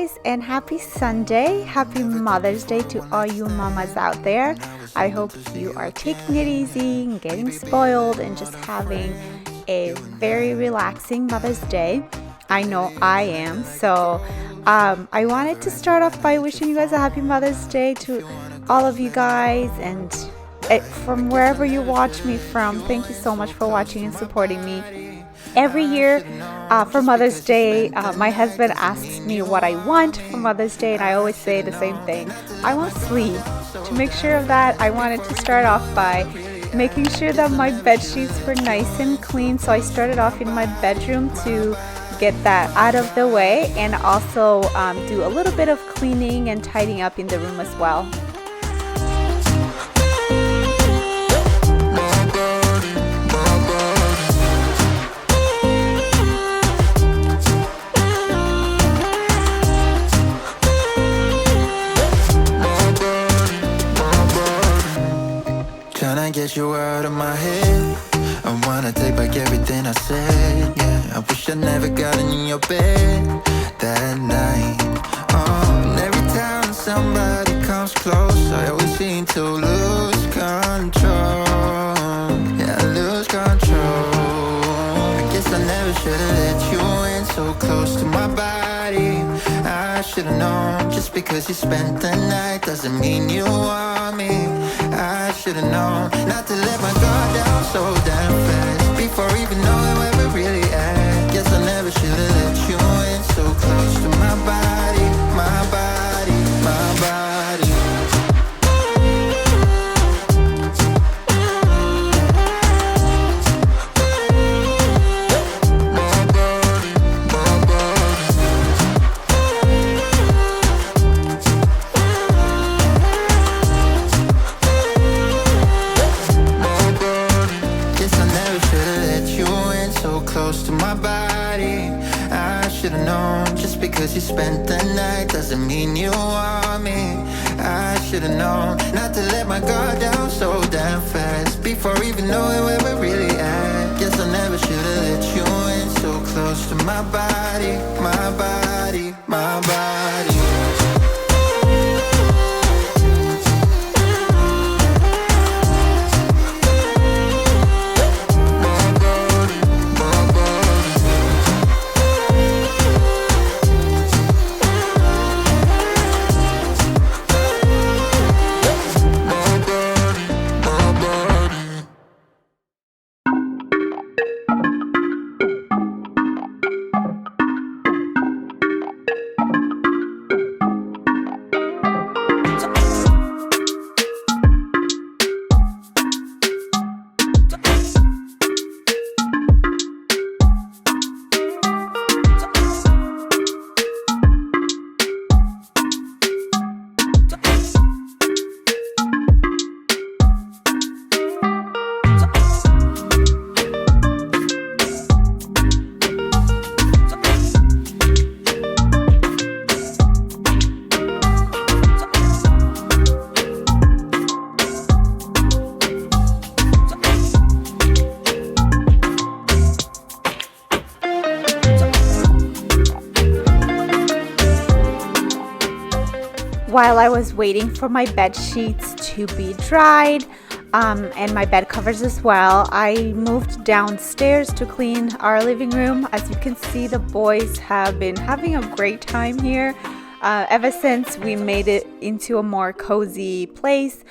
guys, and happy Sunday. Happy Mother's Day to all you mamas out there. I hope you are taking it easy and getting spoiled and just having a very relaxing Mother's Day. I know I am. So I wanted to start off by wishing you guys a happy Mother's Day to all of you guys, and from wherever you watch me from, thank you so much for watching and supporting me. Every year for Mother's Day, my husband asks me what I want for Mother's Day, and I always say the same thing. I want sleep. To make sure of that, I wanted to start off by making sure that my bed sheets were nice and clean. So I started off in my bedroom to get that out of the way, and also do a little bit of cleaning and tidying up in the room as well. Tryna get you out of my head. I wanna take back everything I said. Yeah, I wish I never got in your bed that night. And every time somebody comes close, I always seem to lose control. Yeah, I lose control. I guess I never should've let you in so close to my body. I should've known, just because you spent the night doesn't mean you want me. I should've known not to let my guard down so damn fast before even knowing where we're really at. Guess I never should've let you in so close to my body, my body, my body. Close to my body, I should've known, just because you spent the night doesn't mean you want me. I should've known not to let my guard down so damn fast before even knowing where we're really at. Guess I never should've let you in so close to my body, my body, my body. While I was waiting for my bed sheets to be dried and my bed covers as well, I moved downstairs to clean our living room. As you can see, the boys have been having a great time here. Ever since we made it into a more cozy place,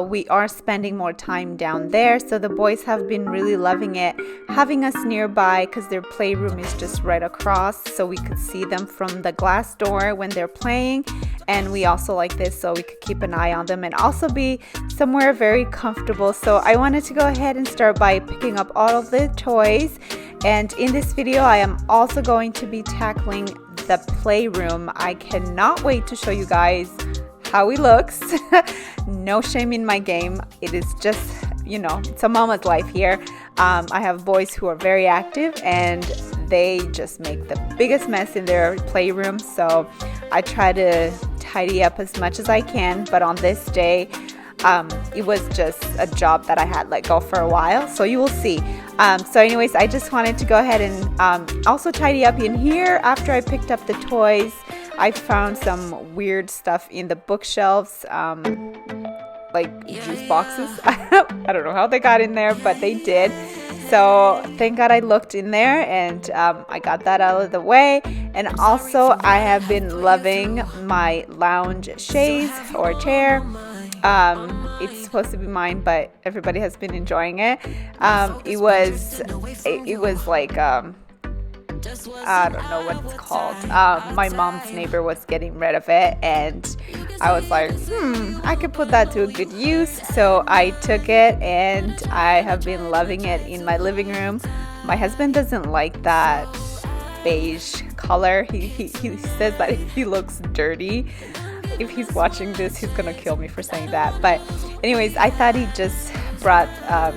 we are spending more time down there. So the boys have been really loving it, having us nearby, because their playroom is just right across, so we could see them from the glass door when they're playing. And we also like this so we could keep an eye on them and also be somewhere very comfortable. So I wanted to go ahead and start by picking up all of the toys. And in this video, I am also going to be tackling the playroom. I cannot wait to show you guys how it looks. No shame in my game. It is just, it's a mama's life here. I have boys who are very active, and they just make the biggest mess in their playroom. So I try to tidy up as much as I can, but on this day it was just a job that I had let go for a while, so you will see. So anyways, I just wanted to go ahead and also tidy up in here after I picked up the toys. I found some weird stuff in the bookshelves, like juice boxes. I don't know how they got in there, but they did. So thank God I looked in there, and I got that out of the way. And also I have been loving my lounge chaise or chair. It's supposed to be mine, but everybody has been enjoying it. It was like I don't know what it's called. My mom's neighbor was getting rid of it, and I was like, I could put that to a good use. So I took it, and I have been loving it in my living room. My husband doesn't like that beige color. He says that he looks dirty. If he's watching this, he's gonna kill me for saying that. But anyways, I thought he just brought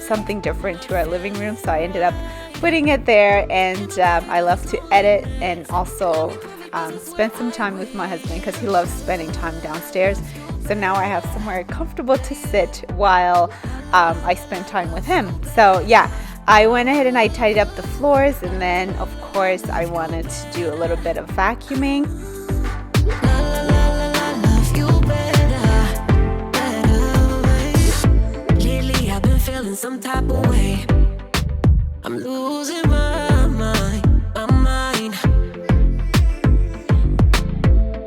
something different to our living room, so I ended up putting it there. And I love to edit and also spend some time with my husband because he loves spending time downstairs. So now I have somewhere comfortable to sit while I spend time with him. So yeah, I went ahead and I tidied up the floors, and then of course I wanted to do a little bit of vacuuming. Some type of way, I'm losing my mind.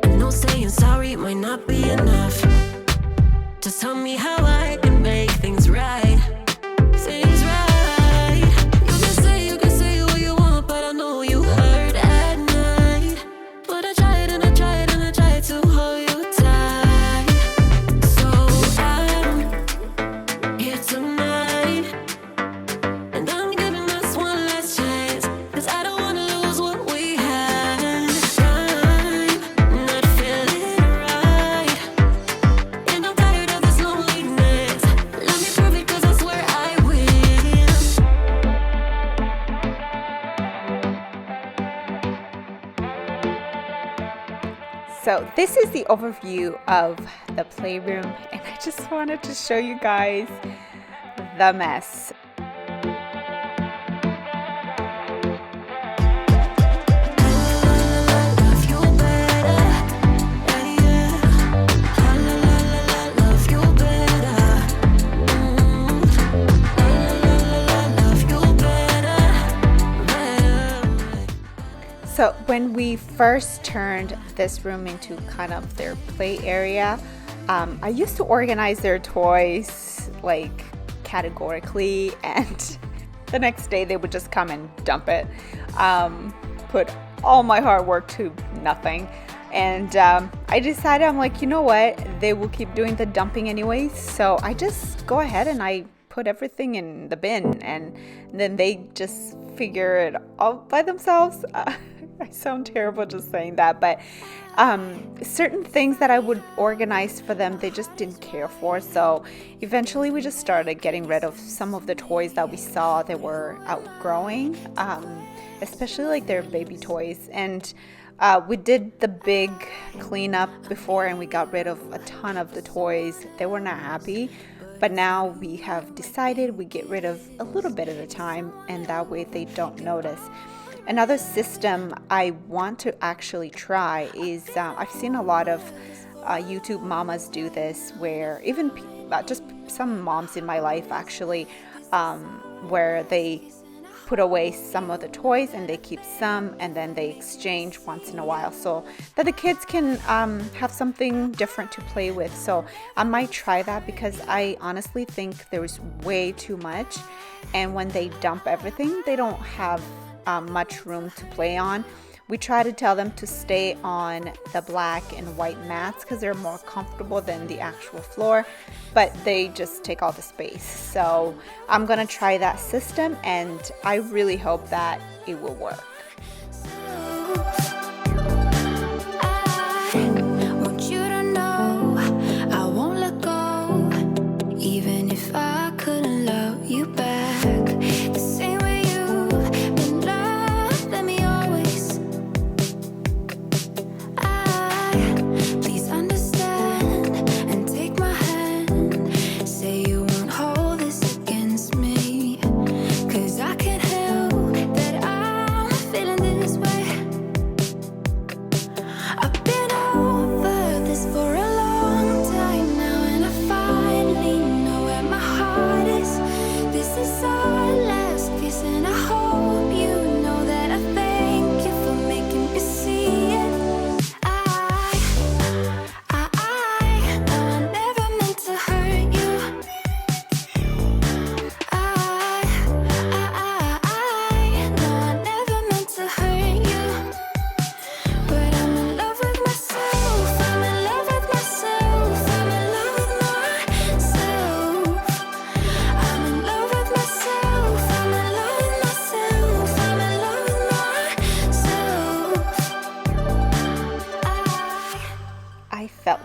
I know saying sorry might not be enough. Just tell me how I can make things right. Things right. You can say what you want, but I know you hurt at night. But I tried and I tried and I tried to hold you tight. So I'm here tonight. So this is the overview of the playroom, and I just wanted to show you guys the mess. So when we first turned this room into kind of their play area, I used to organize their toys like categorically, and the next day they would just come and dump it. Put all my hard work to nothing. And I decided, I'm like, you know what? They will keep doing the dumping anyways. So I just go ahead and I put everything in the bin, and then they just figure it out by themselves. I sound terrible just saying that, but certain things that I would organize for them, they just didn't care for. So eventually we just started getting rid of some of the toys that we saw they were outgrowing, especially like their baby toys. And we did the big cleanup before, and we got rid of a ton of the toys. They were not happy. But now we have decided we get rid of a little bit at a time, and that way they don't notice. Another system I want to actually try is I've seen a lot of YouTube mamas do this, where even just some moms in my life actually, where they put away some of the toys and they keep some, and then they exchange once in a while so that the kids can have something different to play with. So I might try that, because I honestly think there's way too much, and when they dump everything, they don't have much room to play on. We try to tell them to stay on the black and white mats because they're more comfortable than the actual floor, but they just take all the space. So I'm gonna try that system, and I really hope that it will work. Feeling this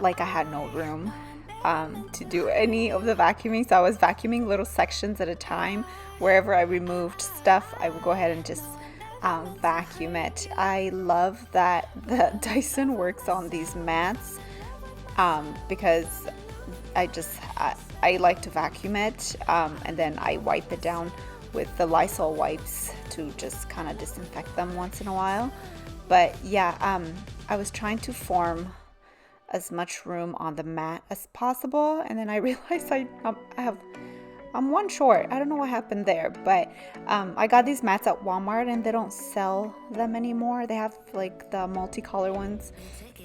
like I had no room to do any of the vacuuming, so I was vacuuming little sections at a time. Wherever I removed stuff, I would go ahead and just vacuum it. I love that the Dyson works on these mats because I like to vacuum it, and then I wipe it down with the Lysol wipes to just kind of disinfect them once in a while. But yeah, I was trying to form as much room on the mat as possible, and then I realized I'm one short. I don't know what happened there, but I got these mats at Walmart and they don't sell them anymore. They have like the multicolor ones,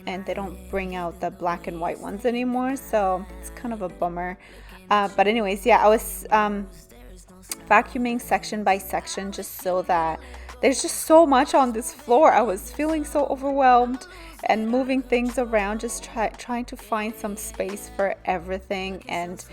and they don't bring out the black and white ones anymore, so it's kind of a bummer. But anyways, yeah, I was vacuuming section by section just so that there's just so much on this floor. I was feeling so overwhelmed and moving things around, just trying to find some space for everything. And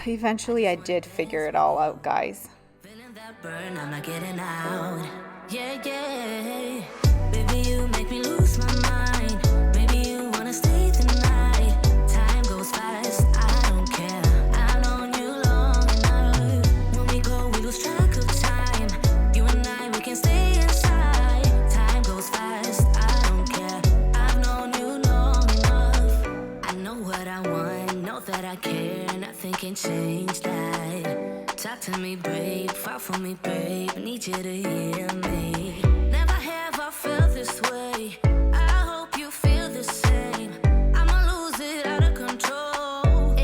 eventually I did figure it all out, guys. Feeling that burn, I'm not getting out. Yeah, yeah. Baby, you make me lose my mind. Maybe you wanna stay the night. Time goes fast, I don't care. I've known you long enough. When we go, we lose track of time. You and I, we can stay inside. Time goes fast, I don't care. I've known you long enough. I know what I want, know that I care. Nothing can change that. Talk to me, babe. Fall for me, babe. Need you to hear me. Never have I felt this way. I hope you feel the same. I'ma lose it out of control.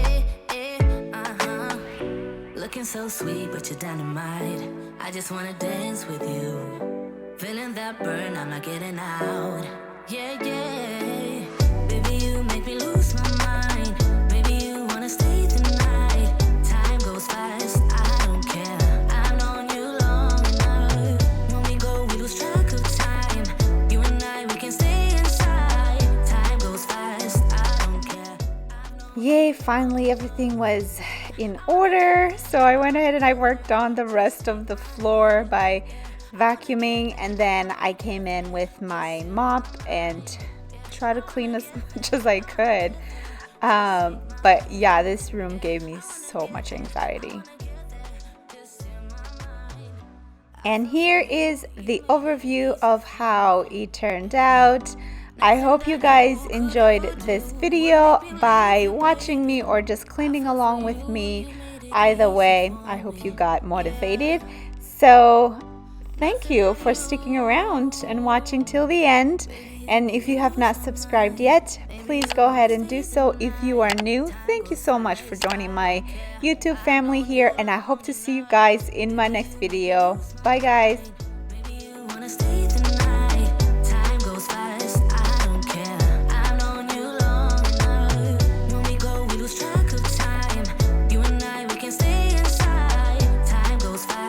Looking so sweet, but you're dynamite. I just wanna dance with you. Feeling that burn, I'm not getting out. Yeah, yeah. Baby, you make me lose my mind. Maybe you wanna stay the night. Time goes fast, I don't care. I've known you long enough. When we go, we lose track of time. You and I, we can stay inside. Time goes fast, I don't care. Yay, finally everything was in order. So I went ahead and I worked on the rest of the floor by vacuuming, and then I came in with my mop and try to clean as much as I could. But yeah, this room gave me so much anxiety. And here is the overview of how it turned out. I hope you guys enjoyed this video by watching me or just cleaning along with me. Either way, I hope you got motivated. So thank you for sticking around and watching till the end. And if you have not subscribed yet, please go ahead and do so. If you are new, thank you so much for joining my YouTube family here, and I hope to see you guys in my next video. Bye guys.